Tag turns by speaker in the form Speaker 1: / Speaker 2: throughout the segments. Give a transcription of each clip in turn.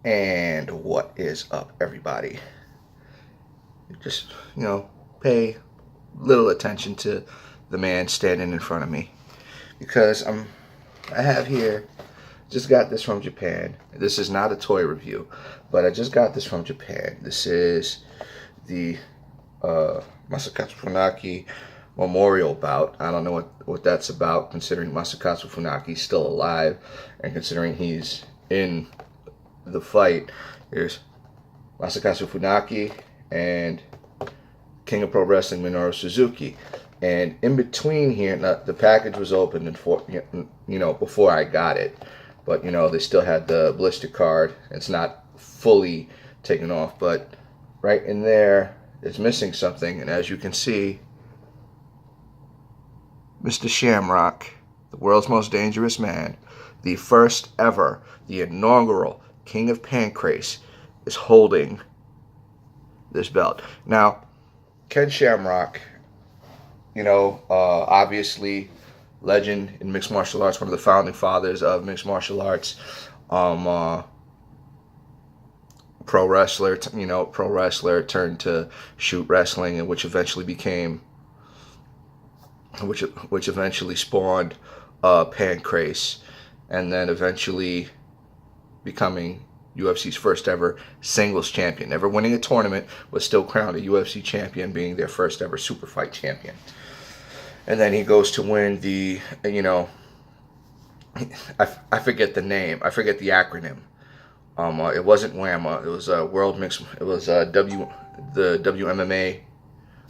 Speaker 1: And what is up, everybody? Just, pay little attention to the man standing in front of me, because I have here, just got this from Japan. This is not a toy review, but I just got this from Japan. This is the Masakatsu Funaki Memorial Bout. I don't know what that's about, considering Masakatsu Funaki's still alive, and considering he's in the fight. Here's Masakatsu Funaki and King of Pro Wrestling Minoru Suzuki. And in between here, the package was opened before I got it, but they still had the blister card. It's not fully taken off, but right in there is missing something. And as you can see, Mr. Shamrock, the world's most dangerous man, the first ever, the inaugural King of Pancrase, is holding this belt. Now, Ken Shamrock, obviously legend in mixed martial arts, one of the founding fathers of mixed martial arts, pro wrestler turned to shoot wrestling, and which eventually spawned Pancrase, and then eventually becoming UFC's first ever singles champion, never winning a tournament, but still crowned a UFC champion, being their first ever super fight champion. And then he goes to win the, I forget the name, I forget the acronym. It wasn't WAMA, it was World Mixed, it was the WMMA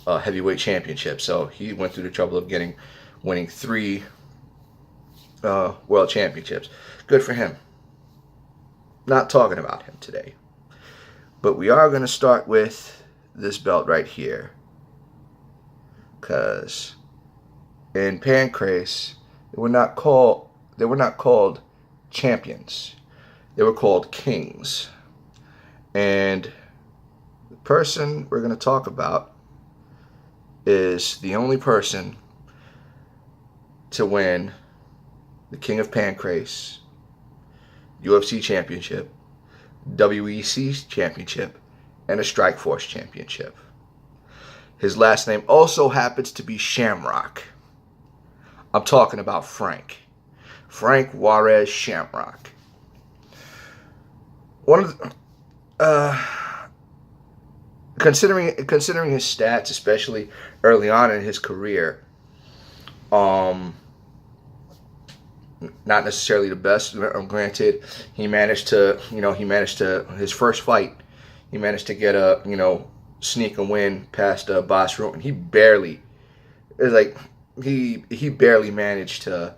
Speaker 1: heavyweight championship. So he went through the trouble of winning 3 world championships. Good for him. Not talking about him today, but we are going to start with this belt right here, because in Pancrase they were not called champions, they were called kings. And the person we're going to talk about is the only person to win the King of Pancrase UFC Championship, WEC Championship, and a Strikeforce Championship. His last name also happens to be Shamrock. I'm talking about Frank Juarez Shamrock. One of the, considering his stats, especially early on in his career, not necessarily the best. Granted, he managed to his first fight, he managed to get a sneak a win past Boss Rutan. He barely managed to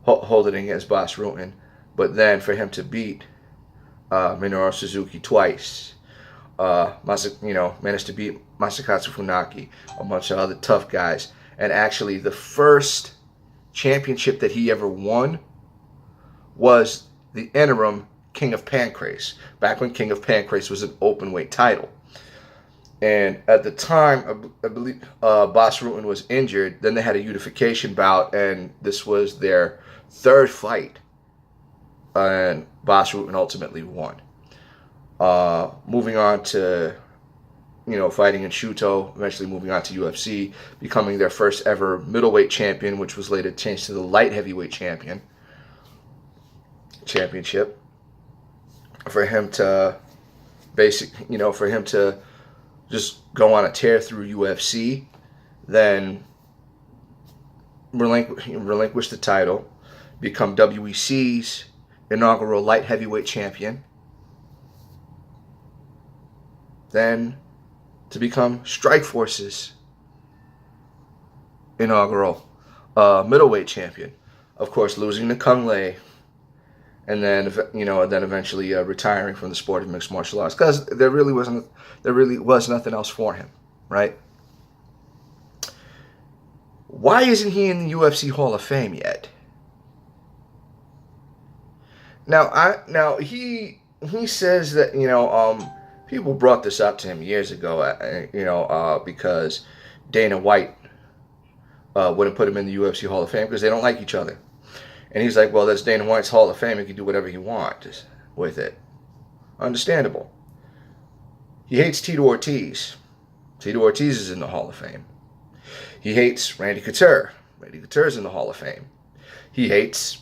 Speaker 1: hold it against Boss Rutan. But then for him to beat Minoru Suzuki twice, managed to beat Masakatsu Funaki, a bunch of other tough guys, and actually the first championship that he ever won was the interim King of Pancrase, back when King of Pancrase was an open weight title. And at the time, I believe Boss Rutan was injured. Then they had a unification bout, and this was their 3rd fight, and Boss Rutan ultimately won. Moving on to fighting in Shuto, eventually moving on to UFC, becoming their first ever middleweight champion, which was later changed to the light heavyweight championship. For him to just go on a tear through UFC, then relinquish the title, become WEC's inaugural light heavyweight champion, then to become Strikeforce's inaugural middleweight champion. Of course, losing to Kung Lei, and then eventually retiring from the sport of mixed martial arts, because there really was nothing else for him, right? Why isn't he in the UFC Hall of Fame yet? Now he says that people brought this up to him years ago, because Dana White wouldn't put him in the UFC Hall of Fame because they don't like each other. And he's like, well, that's Dana White's Hall of Fame. He can do whatever he wants with it. Understandable. He hates Tito Ortiz. Tito Ortiz is in the Hall of Fame. He hates Randy Couture. Randy Couture is in the Hall of Fame. He hates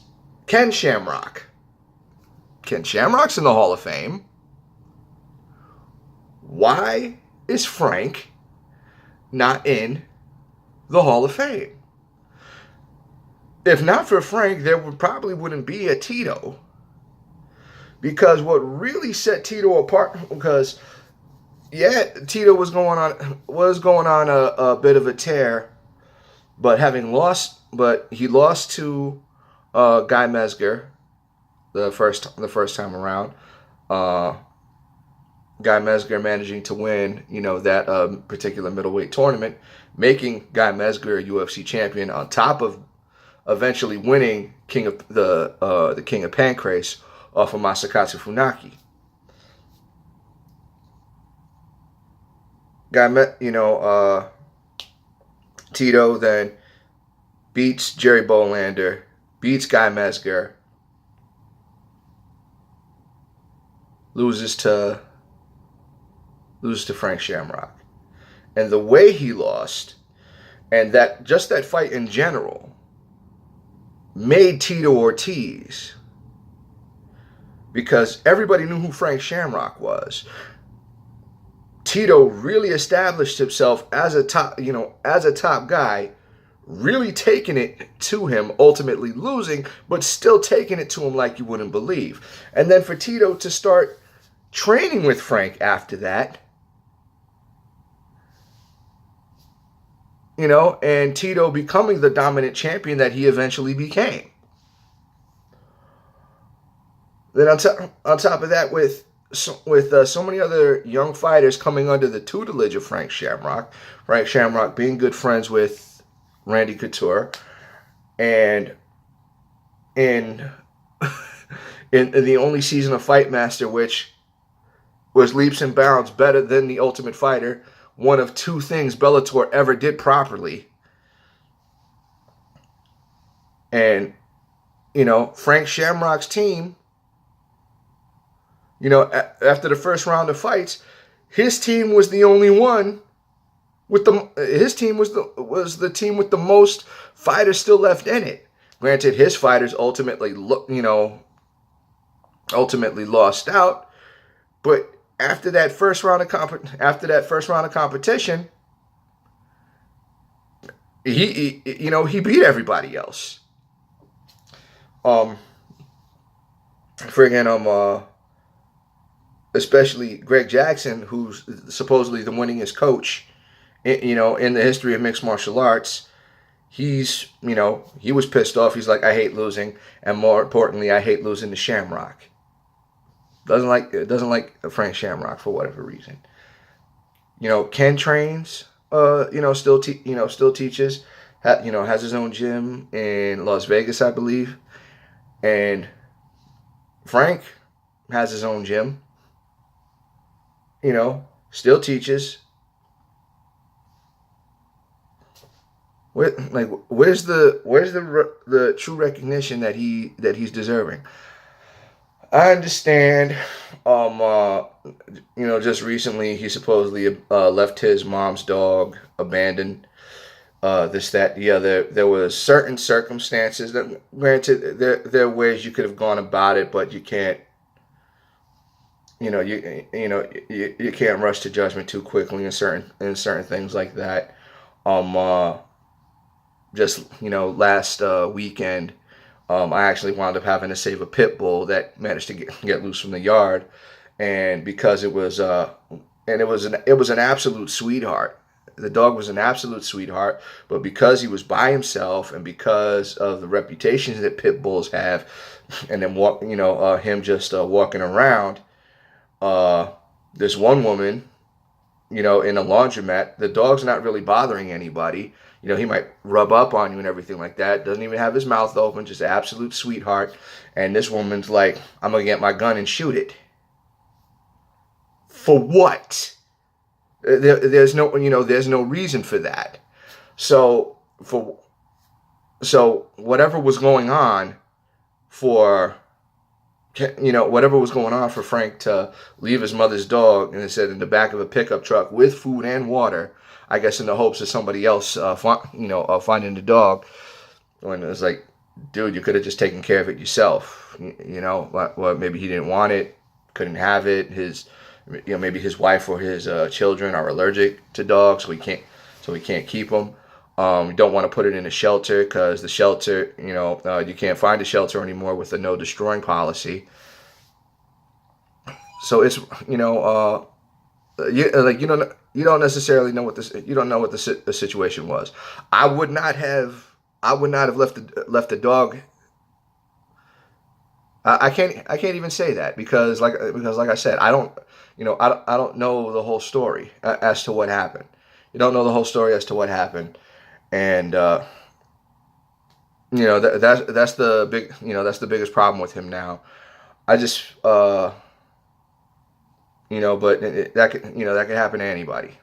Speaker 1: Ken Shamrock. Ken Shamrock's in the Hall of Fame. Why is Frank not in the Hall of Fame? If not for Frank, there probably wouldn't be a Tito. Because what really set Tito apart, because yeah, Tito was going on a bit of a tear, but he lost to Guy Mezger the first time around. Guy Mezger managing to win, that particular middleweight tournament, making Guy Mezger a UFC champion on top of eventually winning the King of Pancrase off of Masakatsu Funaki. Tito then beats Jerry Bolander, beats Guy Mezger, loses to Frank Shamrock. And the way he lost, and that fight in general, made Tito Ortiz, because everybody knew who Frank Shamrock was. Tito really established himself as a top guy, really taking it to him, ultimately losing, but still taking it to him like you wouldn't believe. And then for Tito to start training with Frank after that, and Tito becoming the dominant champion that he eventually became. Then on top of that, with so many other young fighters coming under the tutelage of Frank Shamrock being good friends with Randy Couture, and in the only season of Fight Master, which was leaps and bounds better than The Ultimate Fighter, one of two things Bellator ever did properly. And, Frank Shamrock's team, after the first round of fights, his team was the only one his team was the team with the most fighters still left in it. Granted, his fighters ultimately lost out, but after that first round of competition, he beat everybody else. Especially Greg Jackson, who's supposedly the winningest coach, in the history of mixed martial arts. He was pissed off. He's like, I hate losing, and more importantly, I hate losing to Shamrock. Doesn't like Frank Shamrock for whatever reason. Ken trains. Still teaches. Has his own gym in Las Vegas, I believe, and Frank has his own gym. Still teaches. Where's the true recognition that he's deserving? I understand. Just recently he supposedly left his mom's dog abandoned. This, that, the other. There was certain circumstances that, granted, there are ways you could have gone about it, but you can't. You can't rush to judgment too quickly in certain things like that. Last weekend, I actually wound up having to save a pit bull that managed to get loose from the yard, and because it was an absolute sweetheart. The dog was an absolute sweetheart, but because he was by himself and because of the reputation that pit bulls have, and then him just walking around. This one woman, in a laundromat, the dog's not really bothering anybody. He might rub up on you and everything like that. Doesn't even have his mouth open, just an absolute sweetheart. And this woman's like, I'm going to get my gun and shoot it. For what? There's no reason for that. So whatever was going on for whatever was going on for Frank to leave his mother's dog, and it said in the back of a pickup truck with food and water, I guess in the hopes of somebody else, finding the dog. When it was like, dude, you could have just taken care of it yourself. Well, maybe he didn't want it, couldn't have it. Maybe his wife or his children are allergic to dogs, so he can't keep them. You don't want to put it in a shelter because the shelter, you can't find a shelter anymore with a no destroying policy. So it's, you don't necessarily know you don't know what the situation was. I would not have left the dog. I can't even say that because like I said, I don't know the whole story as to what happened. You don't know the whole story as to what happened. And that's the biggest problem with him now. I just but that could happen to anybody.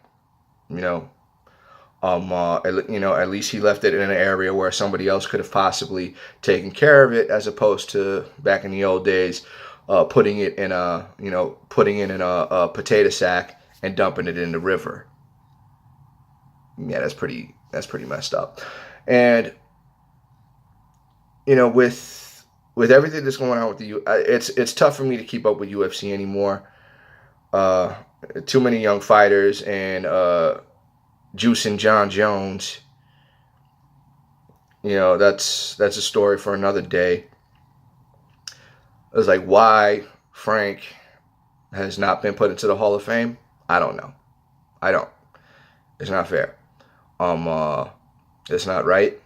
Speaker 1: At least he left it in an area where somebody else could have possibly taken care of it, as opposed to back in the old days, putting it in a potato sack and dumping it in the river. Yeah, that's pretty messed up. And with everything that's going on with it's tough for me to keep up with UFC anymore. Too many young fighters and Juice and John Jones. That's a story for another day. It's like, why Frank has not been put into the Hall of Fame. I don't know. It's not fair. It's not right.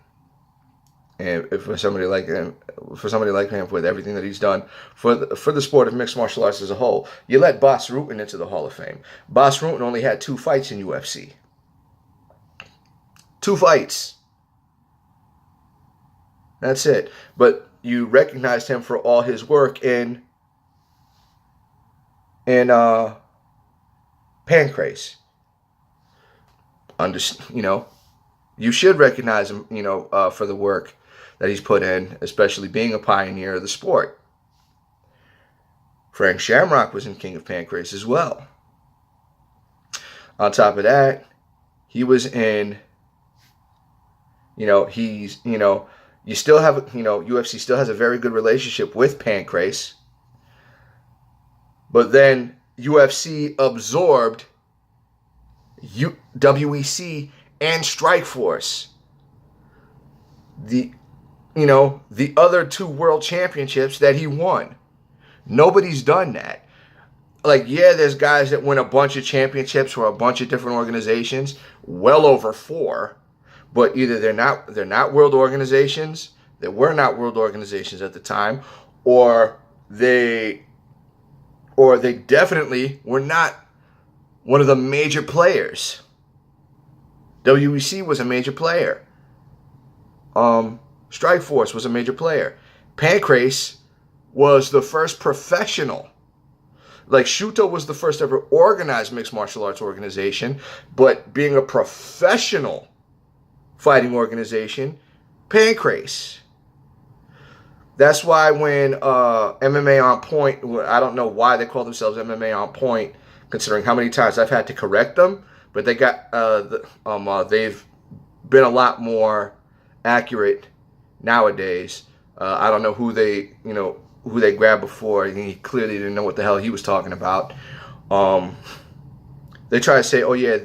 Speaker 1: And for somebody like him, with everything that he's done for the sport of mixed martial arts as a whole, you let Bas Rutten into the Hall of Fame. Bas Rutten only had 2 fights in UFC. 2 fights. That's it. But you recognized him for all his work in Pancrase. You should recognize him, for the work that he's put in, especially being a pioneer of the sport. Frank Shamrock was in King of Pancrase as well. On top of that, he was in, you still have, UFC still has a very good relationship with Pancrase. But then UFC absorbed WEC and Strikeforce. The other 2 world championships that he won. Nobody's done that. Like, yeah, there's guys that win a bunch of championships for a bunch of different organizations, well over 4, but either they're not world organizations, they were not world organizations at the time, or they definitely were not one of the major players. WEC was a major player. Strikeforce was a major player. Pancrase was the first professional. Like, Shuto was the first ever organized mixed martial arts organization, but being a professional fighting organization, Pancrase. That's why when MMA On Point, I don't know why they call themselves MMA On Point, considering how many times I've had to correct them, but they got they've been a lot more accurate nowadays. I don't know who they grabbed before. He clearly didn't know what the hell he was talking about. They try to say, oh yeah,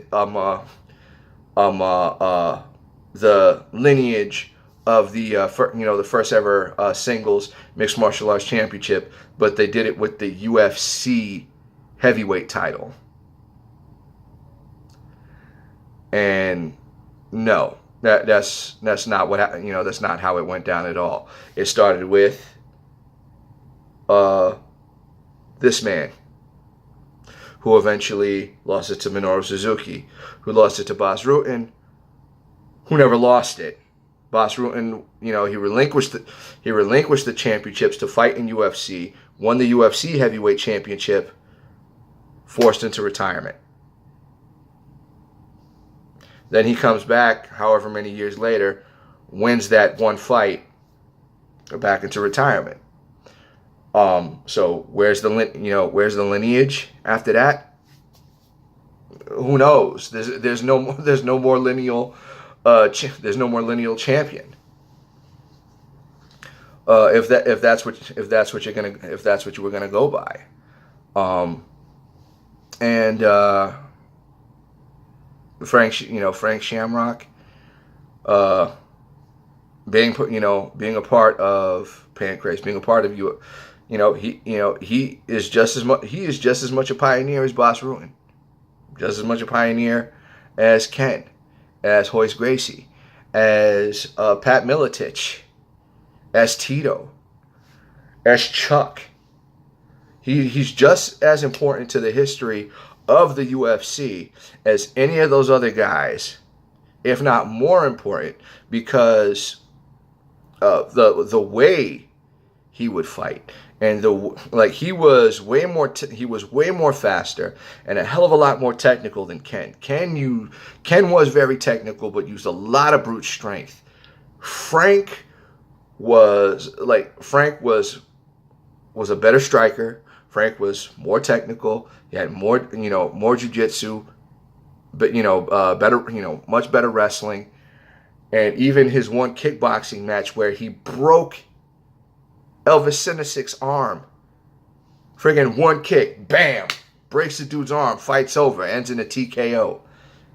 Speaker 1: the lineage of the first ever singles mixed martial arts championship, but they did it with the UFC heavyweight title. And no, that's not what happened. That's not how it went down at all. It started with this man, who eventually lost it to Minoru Suzuki, who lost it to Bas Rutten, who never lost it. Bas Rutten, he relinquished the championships to fight in UFC, won the UFC heavyweight championship, forced into retirement. Then he comes back, however many years later, wins that one fight, back into retirement. So where's the lineage after that? Who knows? There's no more lineal there's no more lineal champion. If that's what you were gonna go by. And Frank Shamrock, uh, being a part of Pancrase, being a part of you, he is just as much a pioneer as Boss Rutan, just as much a pioneer as Ken, as Hoist Gracie, as Pat Miletich, as Tito, as Chuck. He's just as important to the history of the UFC as any of those other guys, if not more important, because the way he would fight, and he was way more faster and a hell of a lot more technical than Ken. Ken was very technical but used a lot of brute strength. Frank was a better striker. Frank was more technical. He had more jiu-jitsu, but much better wrestling. And even his one kickboxing match where he broke Elvis Sinisic's arm, friggin' one kick, bam, breaks the dude's arm, fights over, ends in a TKO.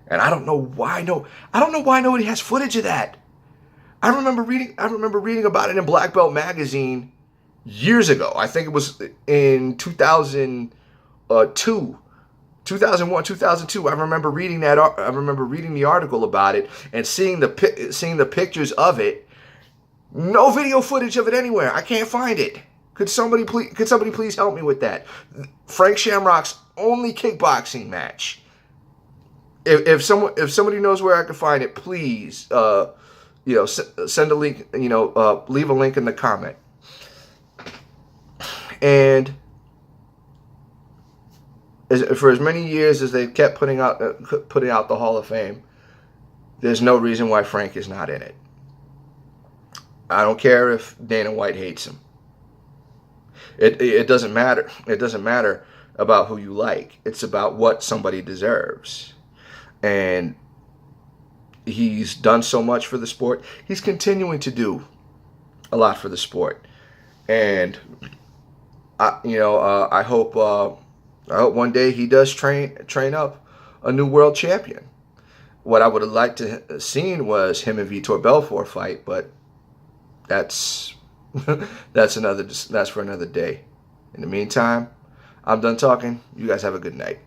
Speaker 1: And I don't know why nobody has footage of that. I remember reading about it in Black Belt magazine years ago. I think it was in 2002. 2001, 2002. I remember reading the article about it and seeing the pictures of it. No video footage of it anywhere. I can't find it. Could somebody please help me with that? Frank Shamrock's only kickboxing match. If somebody knows where I can find it, please send a link, leave a link in the comment. And for as many years as they kept putting out the Hall of Fame, there's no reason why Frank is not in it. I don't care if Dana White hates him. It doesn't matter. It doesn't matter about who you like. It's about what somebody deserves. And he's done so much for the sport. He's continuing to do a lot for the sport. And I hope one day he does train up a new world champion. What I would have liked to have seen was him and Vitor Belfort fight, but that's for another day. In the meantime, I'm done talking. You guys have a good night.